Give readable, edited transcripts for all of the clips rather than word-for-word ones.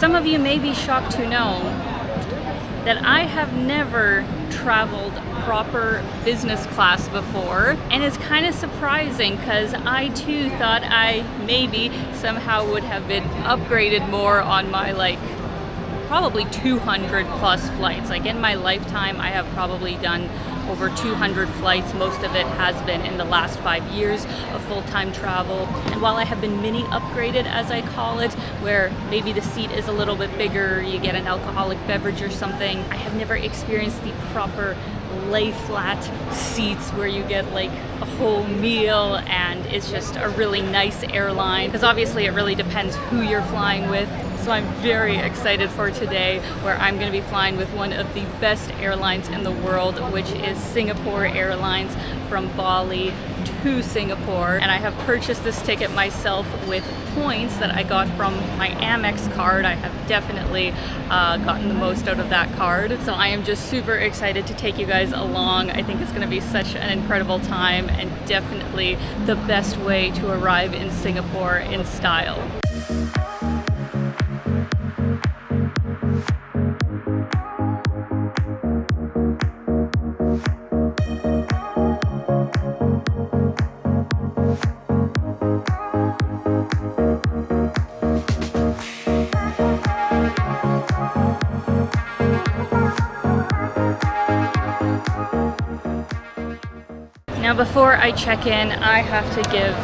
Some of you may be shocked to know that I have never traveled proper business class before, and it's kind of surprising because I too thought I maybe somehow would have been upgraded more on my probably 200 plus flights. Like in my lifetime, I have probably done over 200 flights. Most of it has been in the last 5 years of full-time travel. And while I have been mini upgraded, as I call it, where maybe the seat is a little bit bigger, you get an alcoholic beverage or something, I have never experienced the proper lay flat seats where you get like a whole meal, and it's just a really nice airline, because obviously it really depends who you're flying with. So I'm very excited for today, where I'm going to be flying with one of the best airlines in the world, which is Singapore Airlines, from Bali to Singapore. And I have purchased this ticket myself with points that I got from my Amex card. I have definitely gotten the most out of that card. So I am just super excited to take you guys along. I think it's going to be such an incredible time, and definitely the best way to arrive in Singapore in style. Now before I check in, I have to give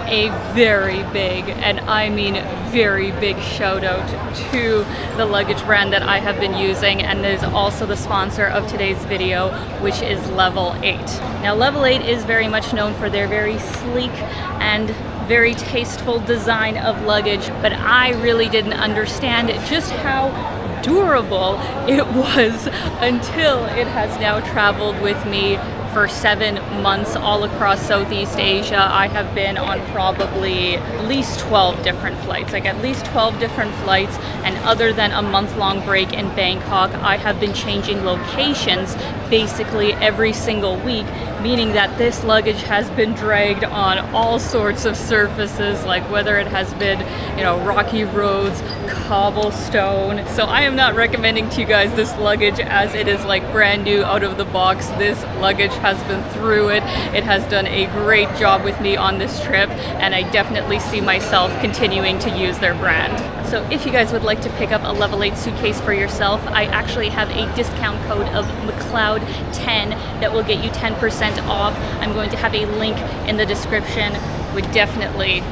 a very big, and I mean very big, shout out to the Luggage brand that I have been using, and is also the sponsor of today's video, which is Level 8. Now Level 8 is very much known for their very sleek and very tasteful design of luggage, but I really didn't understand just how durable it was until it has now traveled with me for 7 months all across Southeast Asia. I have been on probably at least 12 different flights, and other than a month-long break in Bangkok, I have been changing locations basically every single week, meaning that this luggage has been dragged on all sorts of surfaces, like whether it has been, rocky roads, cobblestone. So I am not recommending to you guys this luggage as it is like brand new out of the box. This luggage has been through it. It has done a great job with me on this trip, and I definitely see myself continuing to use their brand. So if you guys would like to pick up a Level 8 suitcase for yourself, I actually have a discount code of Mcleod 10 that will get you 10% off. I'm going to have a link in the description. Would definitely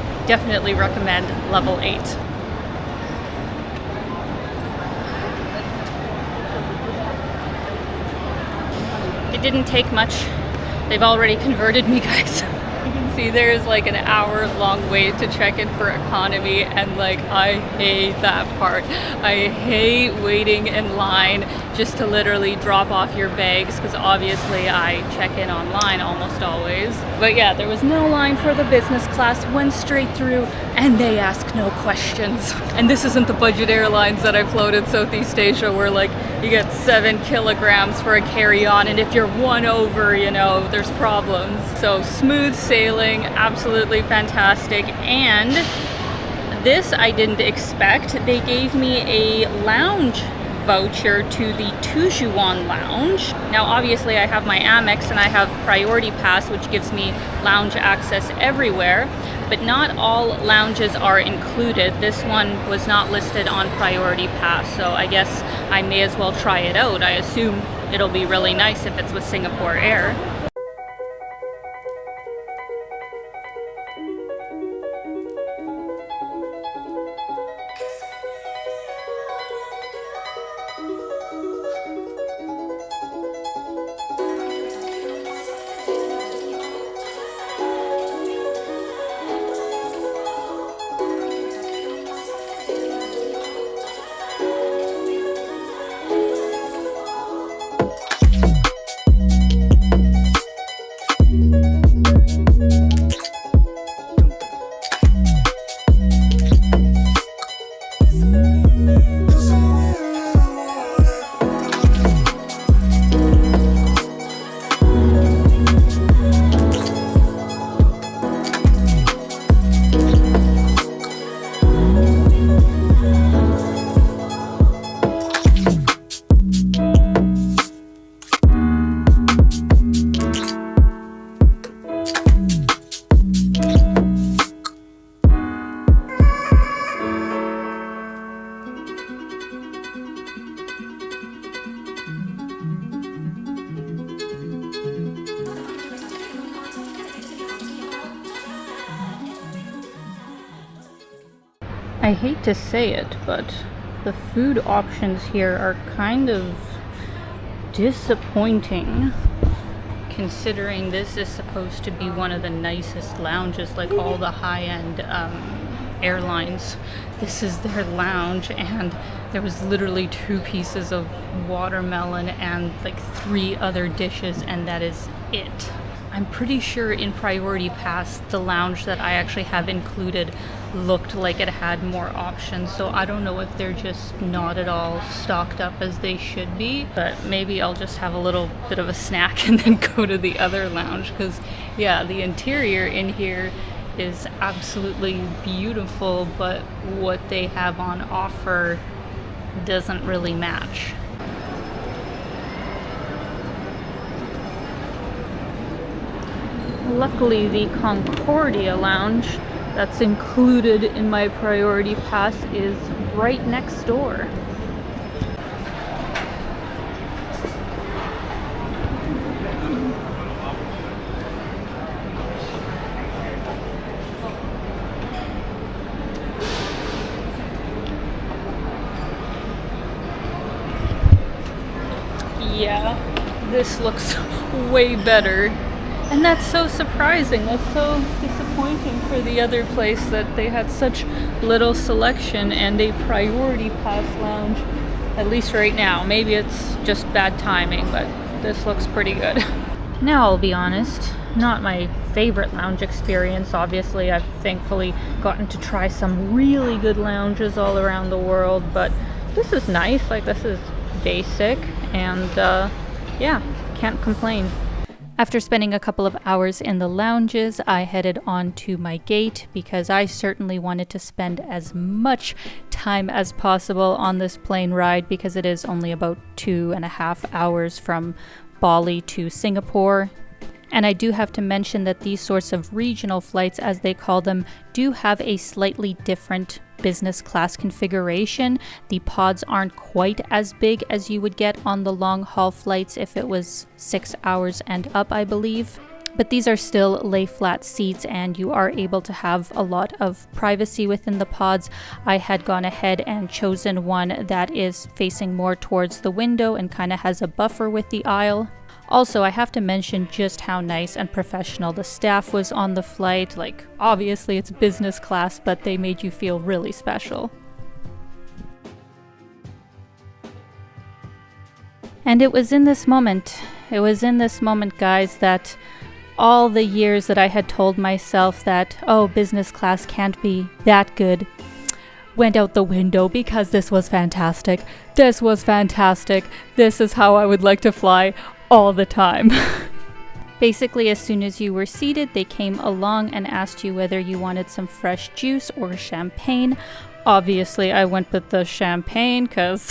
recommend Level 8. It didn't take much. They've already converted me, guys. You can see there's like an hour-long wait to check in for economy, and I hate that part. I hate waiting in line just to literally drop off your bags, because obviously I check in online almost always. But yeah, there was no line for the business class, went straight through, and they ask no questions. And this isn't the budget airlines that I've flown in Southeast Asia, where you get 7 kilograms for a carry-on, and if you're one over, there's problems. So smooth sailing, absolutely fantastic. And this I didn't expect. They gave me a lounge voucher to the Tujuan Lounge. Now obviously I have my Amex and I have Priority Pass, which gives me lounge access everywhere, but not all lounges are included. This one was not listed on Priority Pass, so I guess I may as well try it out. I assume it'll be really nice if it's with Singapore Air. I hate to say it, but the food options here are kind of disappointing, considering this is supposed to be one of the nicest lounges, like all the high-end airlines. This is their lounge, and there was literally 2 pieces of watermelon and like 3 other dishes, and that is it. I'm pretty sure in Priority Pass, the lounge that I actually have included looked like it had more options, so I don't know if they're just not at all stocked up as they should be, but maybe I'll just have a little bit of a snack and then go to the other lounge, because yeah, the interior in here is absolutely beautiful, but what they have on offer doesn't really match. Luckily, the Concordia lounge that's included in my Priority Pass is right next door. Yeah, this looks way better. And that's so surprising. That's so disappointing for the other place that they had such little selection and a Priority Pass lounge, at least right now. Maybe it's just bad timing, but this looks pretty good. Now I'll be honest, not my favorite lounge experience. Obviously, I've thankfully gotten to try some really good lounges all around the world, but this is nice. Like, this is basic, and yeah, can't complain. After spending a couple of hours in the lounges, I headed on to my gate because I certainly wanted to spend as much time as possible on this plane ride, because it is only about 2.5 hours from Bali to Singapore. And I do have to mention that these sorts of regional flights, as they call them, do have a slightly different business class configuration. The pods aren't quite as big as you would get on the long haul flights if it was 6 hours and up, I believe. But these are still lay flat seats, and you are able to have a lot of privacy within the pods. I had gone ahead and chosen one that is facing more towards the window and kind of has a buffer with the aisle. Also, I have to mention just how nice and professional the staff was on the flight. Like, obviously it's business class, but they made you feel really special. And it was in this moment, guys, that all the years that I had told myself that, oh, business class can't be that good, went out the window, because this was fantastic. This was fantastic. This is how I would like to fly all the time. Basically, as soon as you were seated, they came along and asked you whether you wanted some fresh juice or champagne. Obviously, I went with the champagne because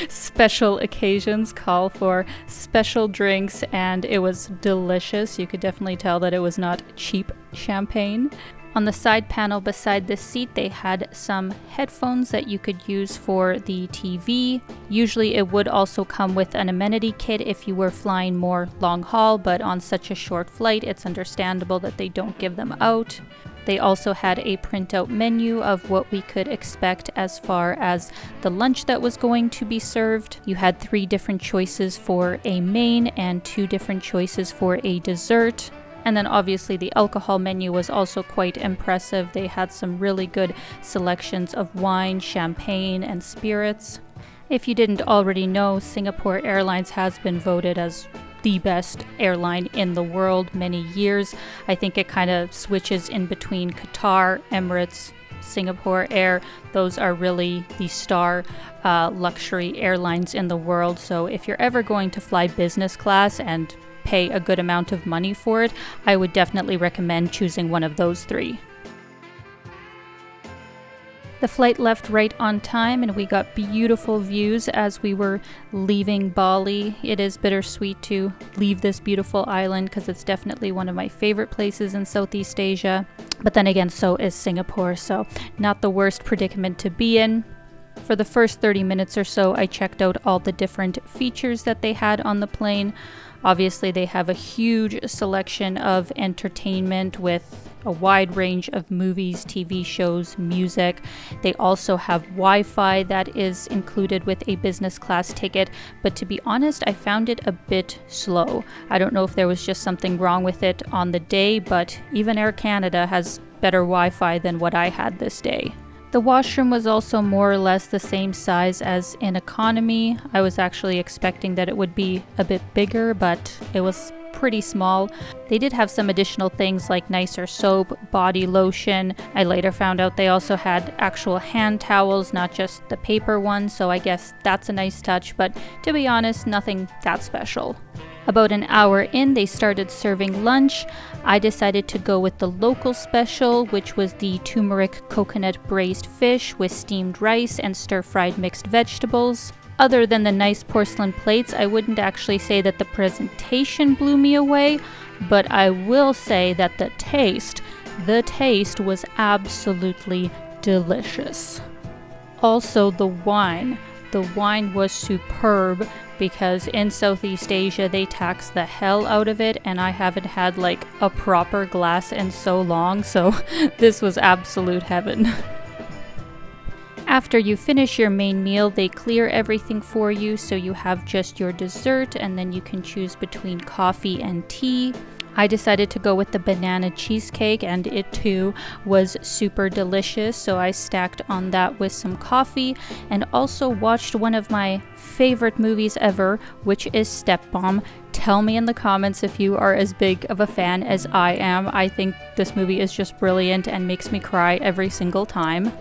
special occasions call for special drinks, and it was delicious. You could definitely tell that it was not cheap champagne. On the side panel beside the seat, they had some headphones that you could use for the TV. Usually it would also come with an amenity kit if you were flying more long haul, but on such a short flight, it's understandable that they don't give them out. They also had a printout menu of what we could expect as far as the lunch that was going to be served. You had 3 different choices for a main and 2 different choices for a dessert. And then obviously the alcohol menu was also quite impressive. They had some really good selections of wine, champagne, and spirits. If you didn't already know, Singapore Airlines has been voted as the best airline in the world many years. I think it kind of switches in between Qatar, Emirates, Singapore Air. Those are really the star luxury airlines in the world. So if you're ever going to fly business class and pay a good amount of money for it, I would definitely recommend choosing one of those 3. The flight left right on time, and we got beautiful views as we were leaving Bali. It is bittersweet to leave this beautiful island because it's definitely one of my favorite places in Southeast Asia. But then again, so is Singapore, so not the worst predicament to be in. For the first 30 minutes or so, I checked out all the different features that they had on the plane. Obviously, they have a huge selection of entertainment with a wide range of movies, TV shows, music. They also have Wi-Fi that is included with a business class ticket, but to be honest, I found it a bit slow. I don't know if there was just something wrong with it on the day, but even Air Canada has better Wi-Fi than what I had this day. The washroom was also more or less the same size as in economy. I was actually expecting that it would be a bit bigger, but it was pretty small. They did have some additional things like nicer soap, body lotion. I later found out they also had actual hand towels, not just the paper ones, so I guess that's a nice touch, but to be honest, nothing that special. About an hour in, they started serving lunch. I decided to go with the local special, which was the turmeric coconut braised fish with steamed rice and stir-fried mixed vegetables. Other than the nice porcelain plates, I wouldn't actually say that the presentation blew me away, but I will say that the taste was absolutely delicious. Also, the wine was superb because in Southeast Asia they tax the hell out of it, and I haven't had like a proper glass in so long, so this was absolute heaven. After you finish your main meal, they clear everything for you, so you have just your dessert, and then you can choose between coffee and tea. I decided to go with the banana cheesecake, and it too was super delicious, so I stacked on that with some coffee, and also watched one of my favorite movies ever, which is Step Mom. Tell me in the comments if you are as big of a fan as I am. I think this movie is just brilliant and makes me cry every single time.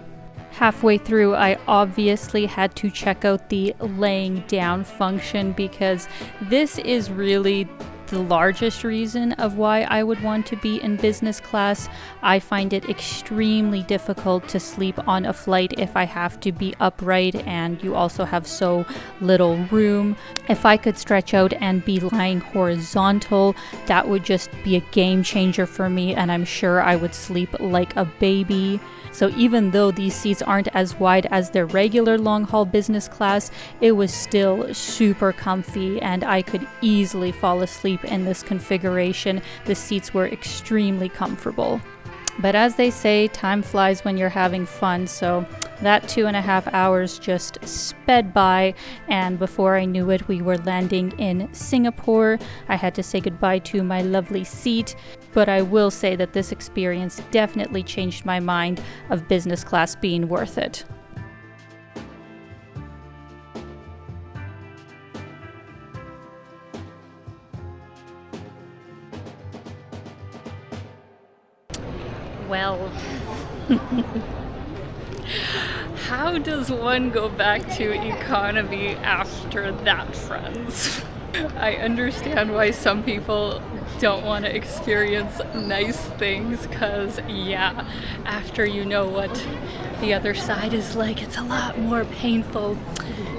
Halfway through, I obviously had to check out the laying down function because this is really the largest reason of why I would want to be in business class. I find it extremely difficult to sleep on a flight if I have to be upright, and you also have so little room. If I could stretch out and be lying horizontal, that would just be a game changer for me, and I'm sure I would sleep like a baby. So even though these seats aren't as wide as their regular long-haul business class, it was still super comfy and I could easily fall asleep in this configuration. The seats were extremely comfortable. But as they say, time flies when you're having fun, so that 2.5 hours just sped by, and before I knew it, we were landing in Singapore. I had to say goodbye to my lovely seat, but I will say that this experience definitely changed my mind of business class being worth it. Well, how does one go back to economy after that, friends? I understand why some people don't want to experience nice things, because yeah, after you know what the other side is like, it's a lot more painful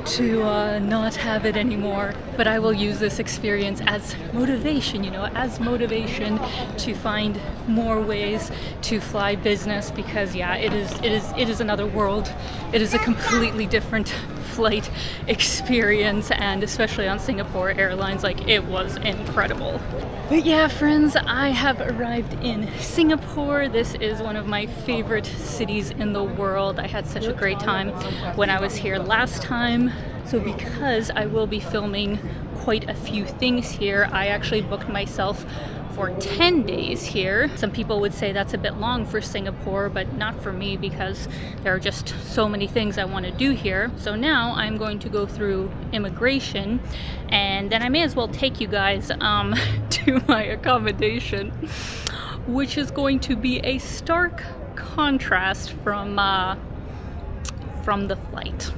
to not have it anymore. But I will use this experience as motivation, to find more ways to fly business, because yeah, it is another world. It is a completely different flight experience, and especially on Singapore Airlines, like, it was incredible. But yeah, friends, I have arrived in Singapore. This is one of my favorite cities in the world. I had such a great time when I was here last time. So because I will be filming quite a few things here, I actually booked myself for 10 days here. Some people would say that's a bit long for Singapore, but not for me, because there are just so many things I want to do here. So now I'm going to go through immigration, and then I may as well take you guys to my accommodation, which is going to be a stark contrast from the flight.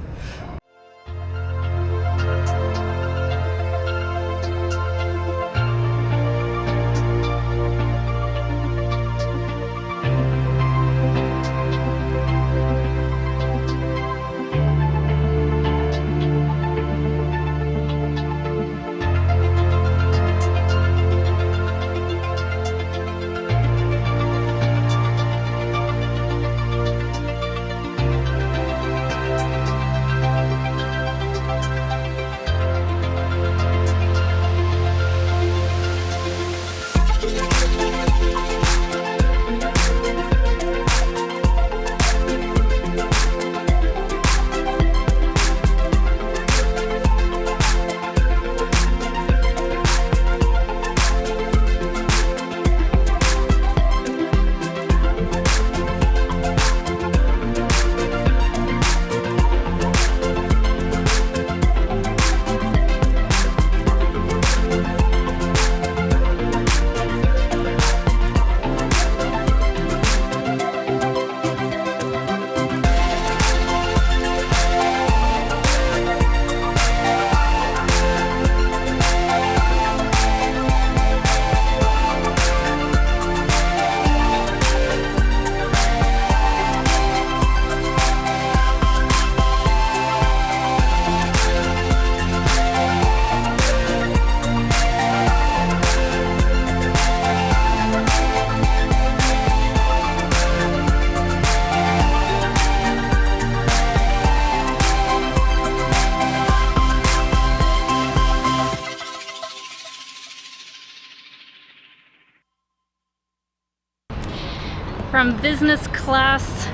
From business class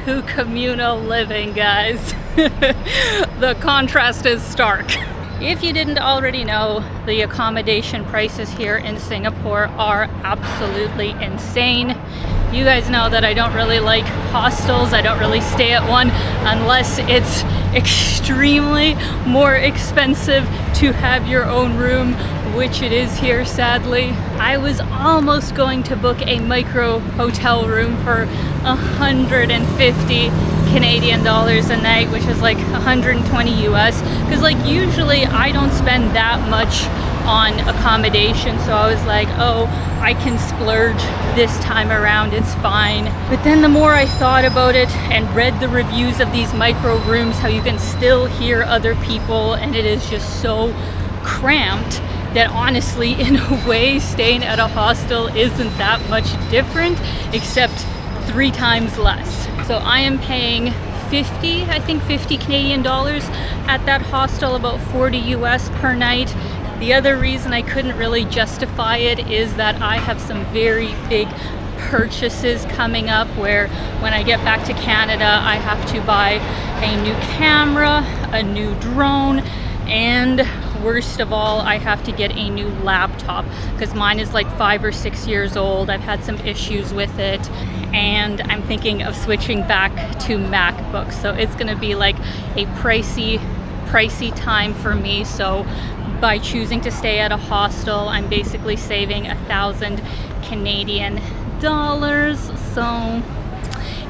to communal living, guys. The contrast is stark. If you didn't already know, the accommodation prices here in Singapore are absolutely insane. You guys know that I don't really like hostels. I don't really stay at one unless it's extremely more expensive to have your own room, which it is here, sadly. I was almost going to book a micro hotel room for 150 Canadian dollars a night, which is like 120 US, because like usually I don't spend that much on accommodation, so I was like, oh, I can splurge this time around, it's fine. But then the more I thought about it and read the reviews of these micro rooms, how you can still hear other people and it is just so cramped, that honestly, in a way, staying at a hostel isn't that much different, except 3 times less. So I am paying 50 Canadian dollars at that hostel, about 40 US per night. The other reason I couldn't really justify it is that I have some very big purchases coming up, where when I get back to Canada, I have to buy a new camera, a new drone, and worst of all, I have to get a new laptop because mine is like 5 or 6 years old. I've had some issues with it, and I'm thinking of switching back to MacBooks. So it's gonna be like a pricey time for me. So by choosing to stay at a hostel, I'm basically saving 1,000 Canadian dollars. So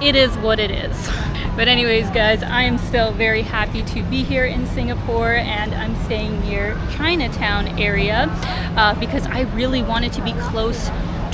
it is what it is. But anyways, guys, I am still very happy to be here in Singapore, and I'm staying near Chinatown area because I really wanted to be close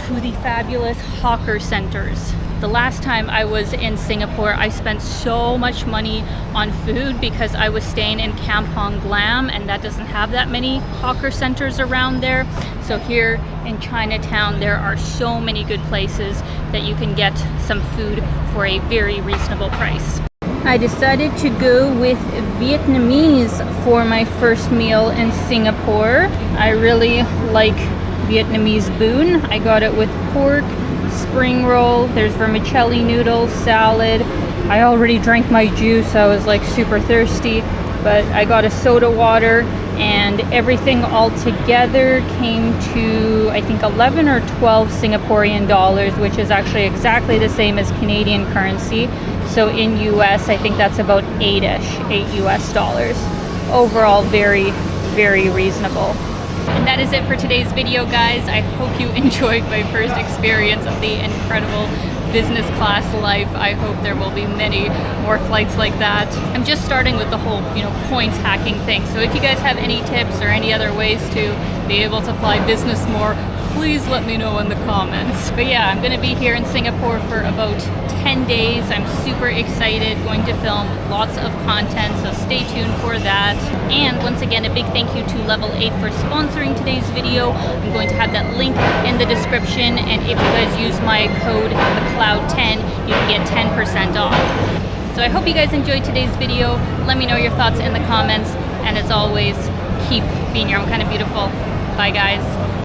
to the fabulous hawker centers. The last time I was in Singapore, I spent so much money on food because I was staying in Kampong Glam, and that doesn't have that many hawker centers around there. So here in Chinatown, there are so many good places that you can get some food for a very reasonable price. I decided to go with Vietnamese for my first meal in Singapore. I really like Vietnamese bún. I got it with pork, spring roll, there's vermicelli noodles, salad. I already drank my juice, I was like super thirsty, but I got a soda water, and everything all together came to I think 11 or 12 Singaporean dollars, which is actually exactly the same as Canadian currency. So in US, I think that's about 8 US dollars. Overall, very, very reasonable. And that is it for today's video, guys. I hope you enjoyed my first experience of the incredible business class life. I hope there will be many more flights like that. I'm just starting with the whole, points hacking thing. So if you guys have any tips or any other ways to be able to fly business more, please let me know in the comments. But yeah, I'm gonna be here in Singapore for about 10 days. I'm super excited, going to film lots of content, so stay tuned for that. And once again, a big thank you to Level 8 for sponsoring today's video. I'm going to have that link in the description, and if you guys use my code Mcleod10, you can get 10% off. So I hope you guys enjoyed today's video. Let me know your thoughts in the comments, and as always, keep being your own kind of beautiful. Bye, guys.